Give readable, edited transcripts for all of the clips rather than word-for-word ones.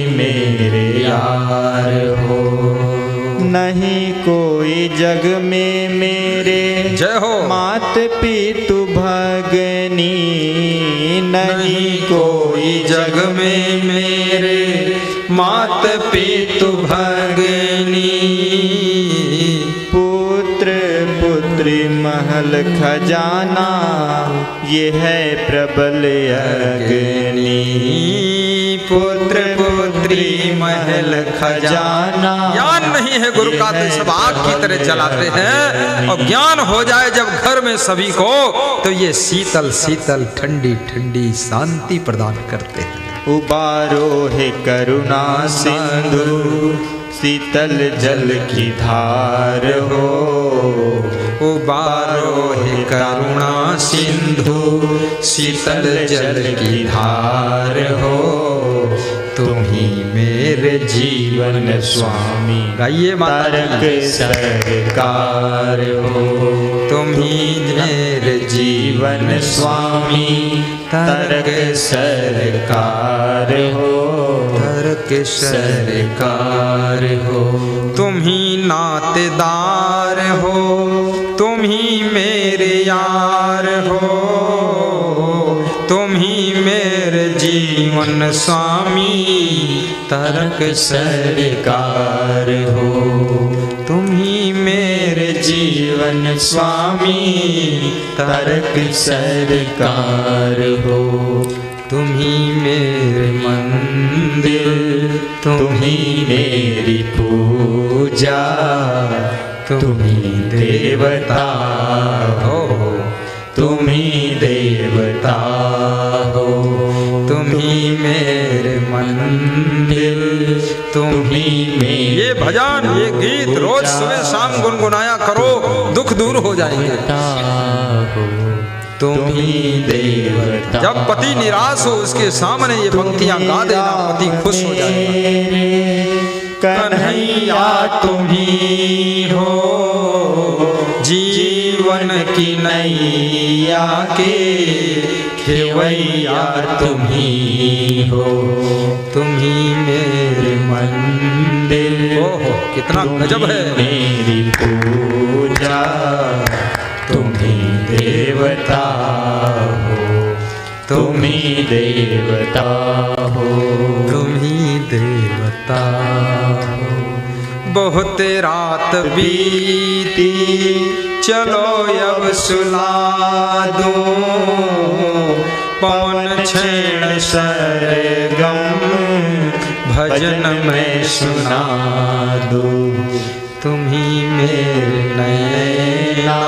मेरे यार हो। नहीं कोई जग में मेरे जय हो मात पितु भगनी, नहीं कोई जग में मेरे मात पितु भगनी। पुत्र पुत्री महल खजाना, ये है प्रबल अग्नि। पुत्र पुत्री महल खजाना। ज्ञान नहीं है गुरु का तो सब आग की तरह जलाते हैं, और ज्ञान हो जाए जब घर में सभी को तो ये शीतल शीतल ठंडी ठंडी शांति प्रदान करते हैं। उबारो है करुणा सिंधु, शीतल जल की धार हो। उबारो है करुणा सिंधु, शीतल जल की धार हो। तुम ही मेरे जीवन स्वामी, गाइए तारक सरकार हो। तुम ही मेरे जीवन स्वामी, तारक सरकार हो। तारक सरकार हो। तुम ही नातेदार हो, तुम ही मेरे यार हो। तुम ही मेरे जीवन स्वामी, तारक सरकार हो। तुम ही मेरे जीवन स्वामी, तारक सरकार हो। तुम ही मेरे मंदिर, तुम ही मेरी पूजा। तुम ही देवता हो, तुम ही देवता हो। तुम ही मेरे मंदिर, तुम ही मेरे। ये भजन ये गीत रोज सुबह शाम गुनगुनाया करो, दुख दूर हो जाएंगे। तुम ही देवता। जब पति निराश हो उसके सामने ये पंक्तियां गा देना, पति खुश हो जाएगा। कन्हैया तुम ही हो, जीवन की नैया के खेवैया तुम ही हो। तुम ही मेरे मंदिर, ओहो कितना गजब है। मेरी पूजा, तुम ही देवता हो। तुम ही देवता हो। तुम ही देवता हो। बहुत रात बीती, चलो अब सुला दूं। पवन छेड़ सरगम, भजन में सुना दूं। तुम ही मेरे नैना,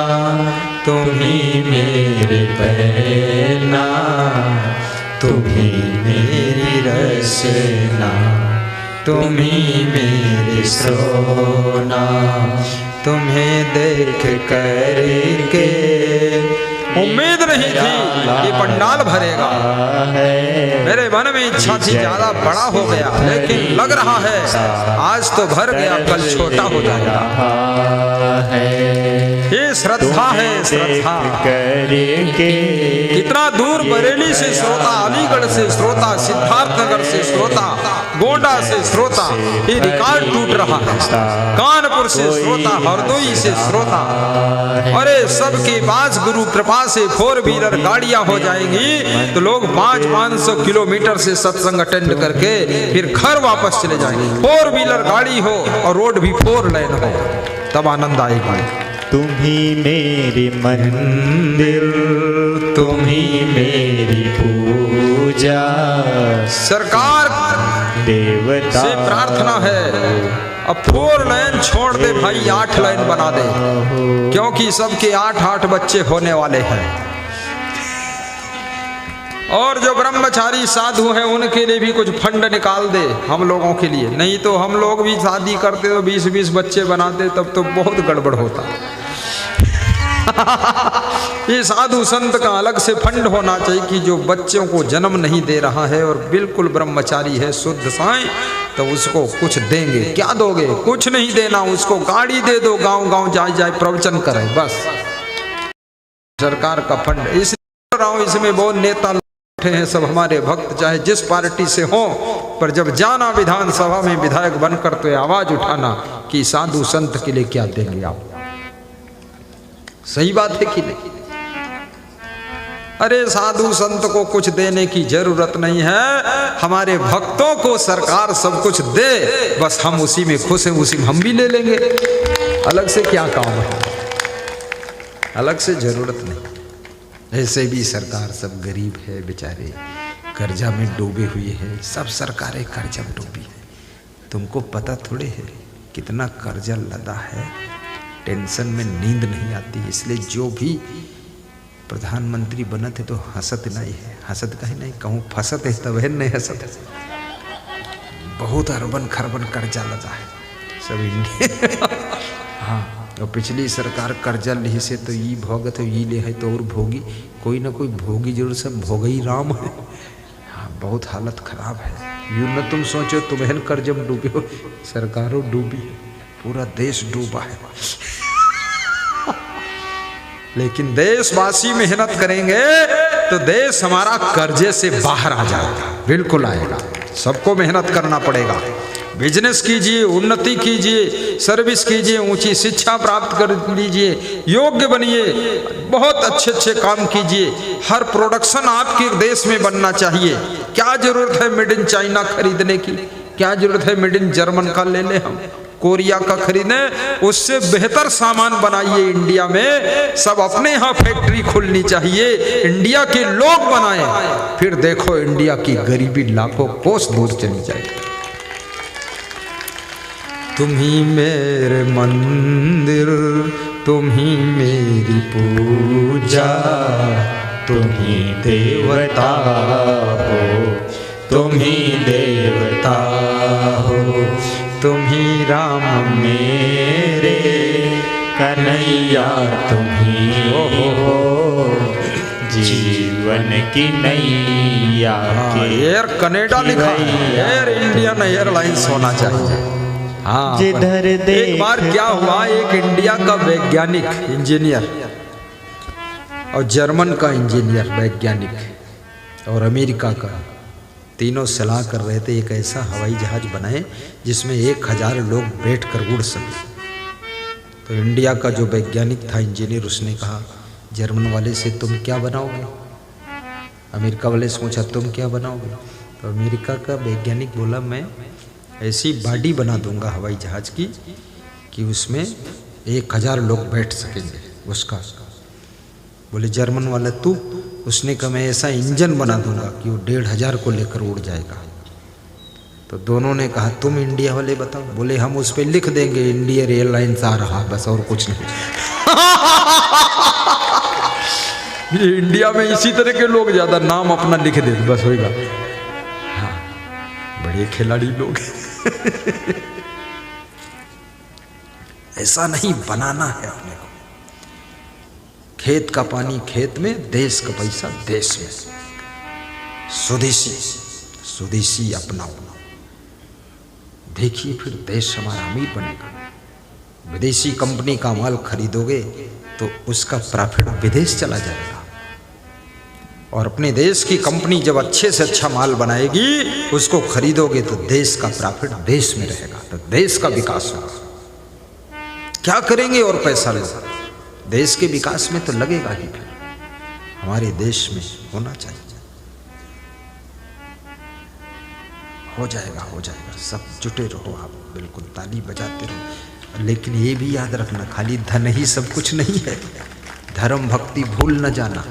तुम ही मेरे बहना। तुम ही मेरी रसना, तुम ही मेरी सोना। तुम्हें देख कर के उम्मीद नहीं थी ये पंडाल भरेगा। मेरे मन में इच्छा थी ज्यादा बड़ा हो गया, लेकिन लग रहा है आज तो भर गया, कल छोटा हो जाएगा। ये श्रद्धा है, श्रद्धा। कितना दूर बरेली से श्रोता, अलीगढ़ से श्रोता, सिद्धार्थनगर से श्रोता, गोंडा से श्रोता, ये रिकॉर्ड टूट रहा है। कानपुर से श्रोता, हरदोई से श्रोता। अरे सबके पास गुरु कृपा से 4 व्हीलर गाड़ियां हो जाएंगी तो लोग 500-500 किलोमीटर से सत्संग अटेंड करके फिर घर वापस चले जाएंगे। 4 व्हीलर गाड़ी हो और रोड भी 4 लेन हो, तब आनंद आएगा। तुम ही मेरी मंदिर, तुम ही मेरी पूजा। सरकार देवता से प्रार्थना है अब 4 लाइन छोड़ दे भाई, 8 लाइन बना दे, क्योंकि सबके 8-8 बच्चे होने वाले हैं। और जो ब्रह्मचारी साधु हैं उनके लिए भी कुछ फंड निकाल दे हम लोगों के लिए, नहीं तो हम लोग भी शादी करते तो 20-20 बच्चे बनाते, तब तो बहुत गड़बड़ होता। ये साधु संत का अलग से फंड होना चाहिए कि जो बच्चों को जन्म नहीं दे रहा है और बिल्कुल ब्रह्मचारी है, शुद्ध साईं, तो उसको कुछ देंगे। क्या दोगे? कुछ नहीं देना, उसको गाड़ी दे दो, गांव गांव जाए प्रवचन करे, बस। सरकार का फंड इसलिए इसमें बहुत नेता बैठे हैं सब हमारे भक्त, चाहे जिस पार्टी से हो, पर जब जाना विधानसभा में विधायक बनकर तो आवाज उठाना कि साधु संत के लिए क्या देंगे आप। सही बात है कि नहीं? अरे साधु संत को कुछ देने की जरूरत नहीं है, हमारे भक्तों को सरकार सब कुछ दे, बस हम उसी में खुश हैं, उसी में हम भी ले लेंगे। अलग से क्या काम है, अलग से जरूरत नहीं। ऐसे भी सरकार सब गरीब है बेचारे, कर्जा में डूबे हुए हैं, सब सरकारें कर्जा में डूबी है। तुमको पता थोड़े है कितना कर्जा लदा है, टेंशन में नींद नहीं आती। इसलिए जो भी प्रधानमंत्री बने थे तो हंसत नहीं है, हंसत कहीं नहीं कहूँ फंसत है तब है नहीं हंसत है। बहुत अरबन खरबन कर्जा लगा है सब इंडिया। हाँ, और पिछली सरकार कर्जा ली से तो ये भोगत है, ये ले है तो और भोगी, कोई ना कोई भोगी जरूर, सब भोगी राम है। हाँ, बहुत हालत खराब है। यूँ न तुम सोचो तुम्हें कर्ज में डूबे हो, सरकारों डूबी है, पूरा देश डूबा है। लेकिन देशवासी मेहनत करेंगे तो देश हमारा कर्जे से बाहर आ जाएगा, बिल्कुल आएगा। सबको मेहनत करना पड़ेगा, बिजनेस कीजिए, उन्नति कीजिए, सर्विस कीजिए, ऊंची शिक्षा प्राप्त कर लीजिए, योग्य बनिए, बहुत अच्छे अच्छे काम कीजिए। हर प्रोडक्शन आपके देश में बनना चाहिए। क्या जरूरत है मेड इन चाइना खरीदने की, क्या जरूरत है मेड इन जर्मन का ले ले हम, कोरिया का खरीदने, उससे बेहतर सामान बनाइए इंडिया में। सब अपने यहाँ फैक्ट्री खोलनी चाहिए, इंडिया के लोग बनाएं, फिर देखो इंडिया की गरीबी लाखों कोस दूर चली जाएगी। तुम ही मेरे मंदिर, तुम ही मेरी पूजा, तुम ही देवता हो, तुम ही देवता हो, तुम ही राम मेरे कन्हैया, तुम ही हो जीवन की नैया के। एयर कनाडा लिखा है, एयर इंडियन एयरलाइंस होना चाहिए। हाँ, जिधर एक बार क्या हुआ, एक इंडिया का वैज्ञानिक इंजीनियर और जर्मन का इंजीनियर वैज्ञानिक और अमेरिका का, तीनों सलाह कर रहे थे एक ऐसा हवाई जहाज बनाए जिसमें 1000 लोग बैठकर उड़ सके। तो इंडिया का जो वैज्ञानिक था इंजीनियर, उसने कहा जर्मन वाले से तुम क्या बनाओगे? अमेरिका वाले सोचा तुम क्या बनाओगे? तो अमेरिका का वैज्ञानिक बोला मैं ऐसी बॉडी बना दूंगा हवाई जहाज की कि उसमें 1000 लोग बैठ सकेंगे उसका। बोले जर्मन वाला तू? उसने कहा मैं ऐसा इंजन बना दूंगा कि वो 1500 को लेकर उड़ जाएगा। तो दोनों ने कहा तुम इंडिया वाले बताओ। बोले हम उस पर लिख देंगे इंडियन एयरलाइंस आ रहा, बस और कुछ नहीं। ये इंडिया में इसी तरह के लोग ज्यादा नाम अपना लिख दे बस होगा। हाँ, बड़े खिलाड़ी लोग। ऐसा नहीं बनाना है अपने को। खेत का पानी खेत में, देश का पैसा देश में। स्वदेशी स्वदेशी अपनाओ, देखिए फिर देश हमारा अमीर बनेगा। विदेशी कंपनी का माल खरीदोगे तो उसका प्रॉफिट विदेश चला जाएगा, और अपने देश की कंपनी जब अच्छे से अच्छा माल बनाएगी उसको खरीदोगे तो देश का प्रॉफिट देश में रहेगा, तो देश का विकास होगा। क्या करेंगे और पैसा लोग? देश के विकास में तो लगेगा ही। फिर हमारे देश में होना चाहिए। हो जाएगा, हो जाएगा, सब जुटे रहो आप, बिल्कुल ताली बजाते रहो। लेकिन ये भी याद रखना खाली धन ही सब कुछ नहीं है, धर्म भक्ति भूल न जाना।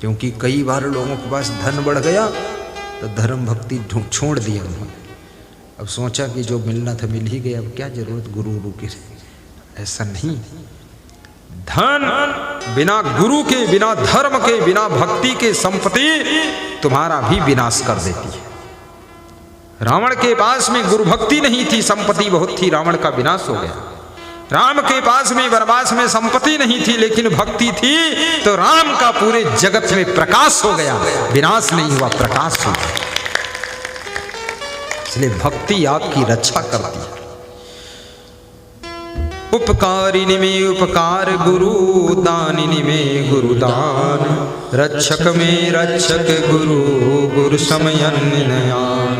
क्योंकि कई बार लोगों के पास धन बढ़ गया तो धर्म भक्ति छोड़ दिया उन्होंने। अब सोचा कि जो मिलना था मिल ही गया, अब क्या जरूरत गुरु की। ऐसा नहीं, धन बिना गुरु के, बिना धर्म के, बिना भक्ति के संपत्ति तुम्हारा भी विनाश कर देती है। रावण के पास में गुरु भक्ति नहीं थी, संपत्ति बहुत थी, रावण का विनाश हो गया। राम के पास में वनवास में संपत्ति नहीं थी लेकिन भक्ति थी, तो राम का पूरे जगत में प्रकाश हो गया, विनाश नहीं हुआ, प्रकाश हो गया। इसलिए भक्ति आपकी रक्षा करती है। उपकारिणी में उपकार गुरु, दानिनी में गुरुदान, रक्षक में रक्षक गुरु, गुरु समयन नयान।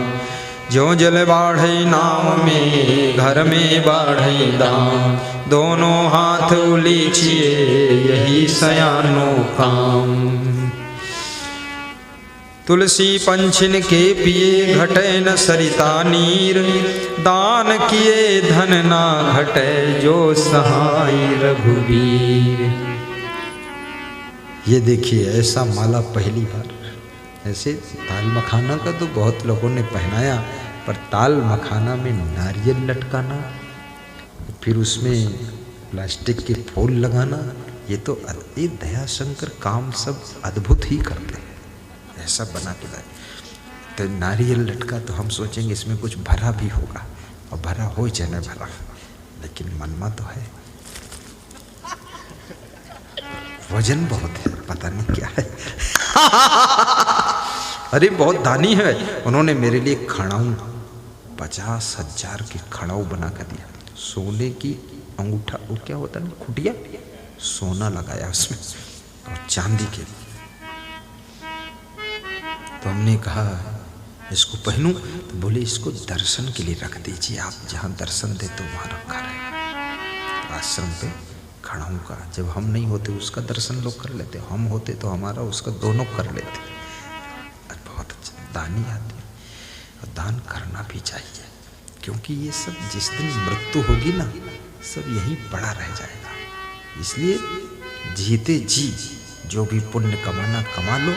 ज्यों जल बाढ़ई नाव में, घर में बाढ़ई दाम, दोनों हाथ उलीचिए यही सयानो काम। तुलसी पंछिन के पिए घटे न सरिता नीर, दान किए धन ना घटे जो सहाय रघुवीर। ये देखिए ऐसा माला पहली बार। ऐसे ताल मखाना का तो बहुत लोगों ने पहनाया, पर ताल मखाना में नारियल लटकाना, फिर उसमें प्लास्टिक के फूल लगाना, ये तो अति दया शंकर काम सब अद्भुत ही करते हैं। ऐसा बना के लाए तो नारियल लटका, तो हम सोचेंगे इसमें कुछ भरा भी होगा, और भरा हो चाहे न भरा, लेकिन मनमा तो है, वजन बहुत है, पता नहीं क्या है। अरे बहुत दानी है। उन्होंने मेरे लिए खड़ाऊ 50,000 की खड़ाऊ बना कर दिया, सोने की अंगूठा, वो क्या होता है खुटिया, सोना लगाया उसमें और चांदी के। तो हमने कहा इसको पहनूं, तो बोले इसको दर्शन के लिए रख दीजिए, आप जहाँ दर्शन दे तो वहाँ रखा रहे। आश्रम पे खड़ाऊ का, जब हम नहीं होते उसका दर्शन लोग कर लेते, हम होते तो हमारा उसका दोनों कर लेते। बहुत अच्छा दानी आदमी, और दान करना भी चाहिए, क्योंकि ये सब जिस दिन मृत्यु होगी ना, सब यही पड़ा रह जाएगा। इसलिए जीते जी जो भी पुण्य कमाना कमा लो,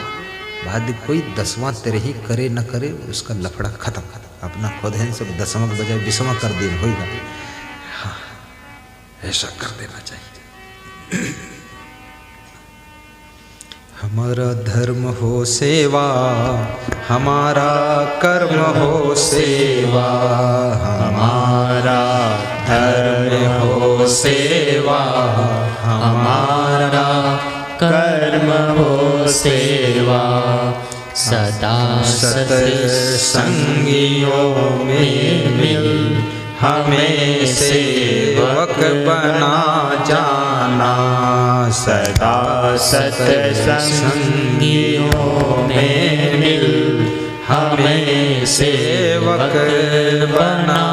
बाद कोई 10वां तेरे ही करे न करे, उसका लफड़ा खत्म। अपना खुद है सब 10वां के बजाय 20वां कर देना होगा। हाँ, ऐसा कर देना चाहिए। हमारा धर्म हो सेवा, हमारा कर्म हो सेवा, हमारा धर्म हो सेवा, हमारा कर्म हो सेवा। सदा सत्संगियों में मिल हमें सेवक बना जाना। सदा सत्संगियों में मिल हमें सेवक बना